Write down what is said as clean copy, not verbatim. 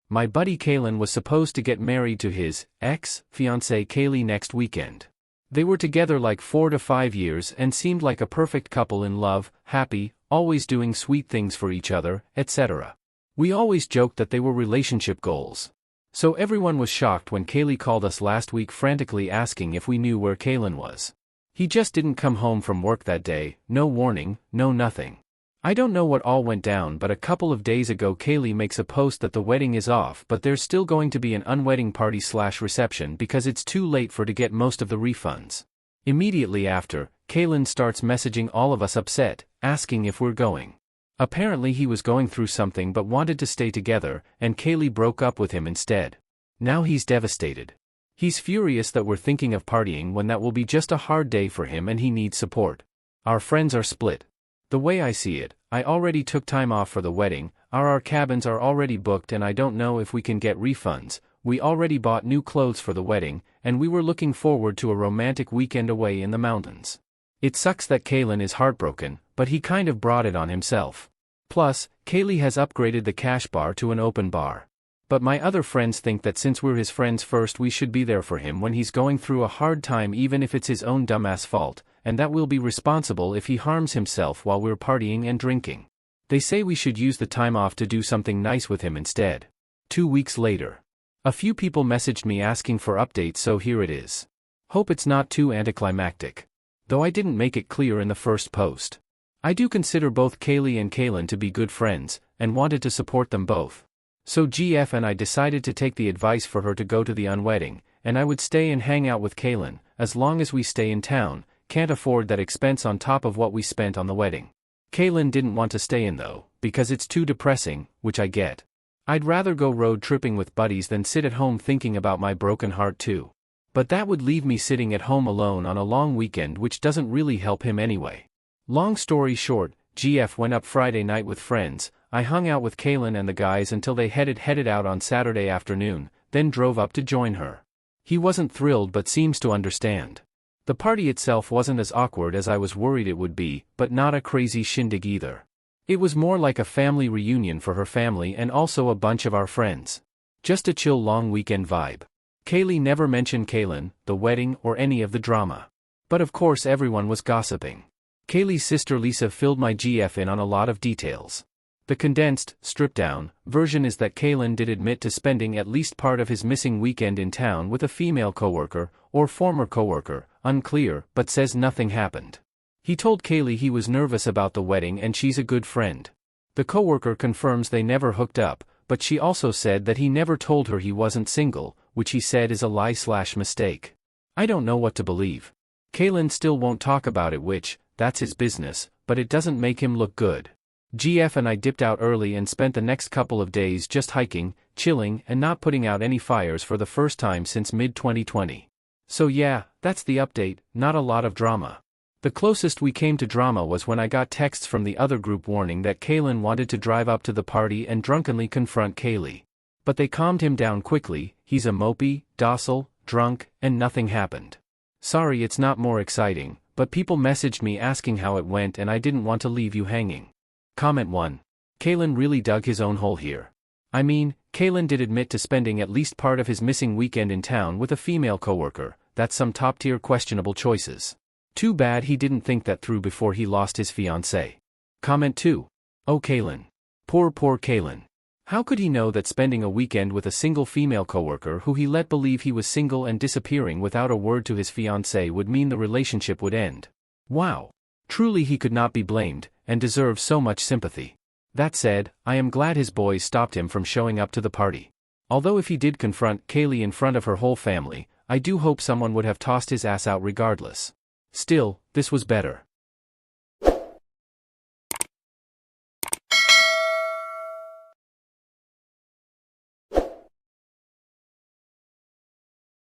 My buddy Kalen was supposed to get married to his ex-fiancée Kayley next weekend. They were together like 4 to 5 years and seemed like a perfect couple in love, happy, always doing sweet things for each other, etc. We always joked that they were relationship goals. So everyone was shocked when Kayley called us last week frantically asking if we knew where Kalen was. He just didn't come home from work that day, no warning, no nothing. I don't know what all went down, but a couple of days ago Kayley makes a post that the wedding is off but there's still going to be an unwedding party/reception because it's too late to get most of the refunds. Immediately after, Kalen starts messaging all of us upset, asking if we're going. Apparently he was going through something but wanted to stay together, and Kayley broke up with him instead. Now he's devastated. He's furious that we're thinking of partying when that will be just a hard day for him and he needs support. Our friends are split. The way I see it, I already took time off for the wedding, our cabins are already booked and I don't know if we can get refunds, we already bought new clothes for the wedding, and we were looking forward to a romantic weekend away in the mountains. It sucks that Kalen is heartbroken, but he kind of brought it on himself. Plus, Kayley has upgraded the cash bar to an open bar. But my other friends think that since we're his friends first we should be there for him when he's going through a hard time even if it's his own dumbass fault, and that we'll be responsible if he harms himself while we're partying and drinking. They say we should use the time off to do something nice with him instead. 2 weeks later. A few people messaged me asking for updates, so here it is. Hope it's not too anticlimactic. Though I didn't make it clear in the first post. I do consider both Kayley and Kalen to be good friends, and wanted to support them both. So GF and I decided to take the advice for her to go to the unwedding, and I would stay and hang out with Kalen, as long as we stay in town, can't afford that expense on top of what we spent on the wedding. Kalen didn't want to stay in though, because it's too depressing, which I get. I'd rather go road tripping with buddies than sit at home thinking about my broken heart too. But that would leave me sitting at home alone on a long weekend, which doesn't really help him anyway. Long story short, GF went up Friday night with friends, I hung out with Kalen and the guys until they headed out on Saturday afternoon, then drove up to join her. He wasn't thrilled but seems to understand. The party itself wasn't as awkward as I was worried it would be, but not a crazy shindig either. It was more like a family reunion for her family and also a bunch of our friends. Just a chill long weekend vibe. Kayley never mentioned Kalen, the wedding, or any of the drama. But of course everyone was gossiping. Kayley's sister Lisa filled my GF in on a lot of details. The condensed, stripped-down version is that Kalen did admit to spending at least part of his missing weekend in town with a female coworker, or former coworker, unclear, but says nothing happened. He told Kayley he was nervous about the wedding and she's a good friend. The coworker confirms they never hooked up, but she also said that he never told her he wasn't single, which he said is a lie/mistake. I don't know what to believe. Kalen still won't talk about it, which, that's his business, but it doesn't make him look good. GF and I dipped out early and spent the next couple of days just hiking, chilling, and not putting out any fires for the first time since mid-2020. So yeah, that's the update, not a lot of drama. The closest we came to drama was when I got texts from the other group warning that Kalen wanted to drive up to the party and drunkenly confront Kayley. But they calmed him down quickly, he's a mopey, docile, drunk, and nothing happened. Sorry it's not more exciting, but people messaged me asking how it went and I didn't want to leave you hanging. Comment 1. Kalen really dug his own hole here. I mean, Kalen did admit to spending at least part of his missing weekend in town with a female coworker, that's some top-tier questionable choices. Too bad he didn't think that through before he lost his fiancée. Comment 2. Oh Kalen. Poor Kalen. How could he know that spending a weekend with a single female coworker who he let believe he was single and disappearing without a word to his fiancée would mean the relationship would end? Wow. Truly he could not be blamed, and deserves so much sympathy. That said, I am glad his boys stopped him from showing up to the party. Although if he did confront Kayley in front of her whole family, I do hope someone would have tossed his ass out regardless. Still, this was better.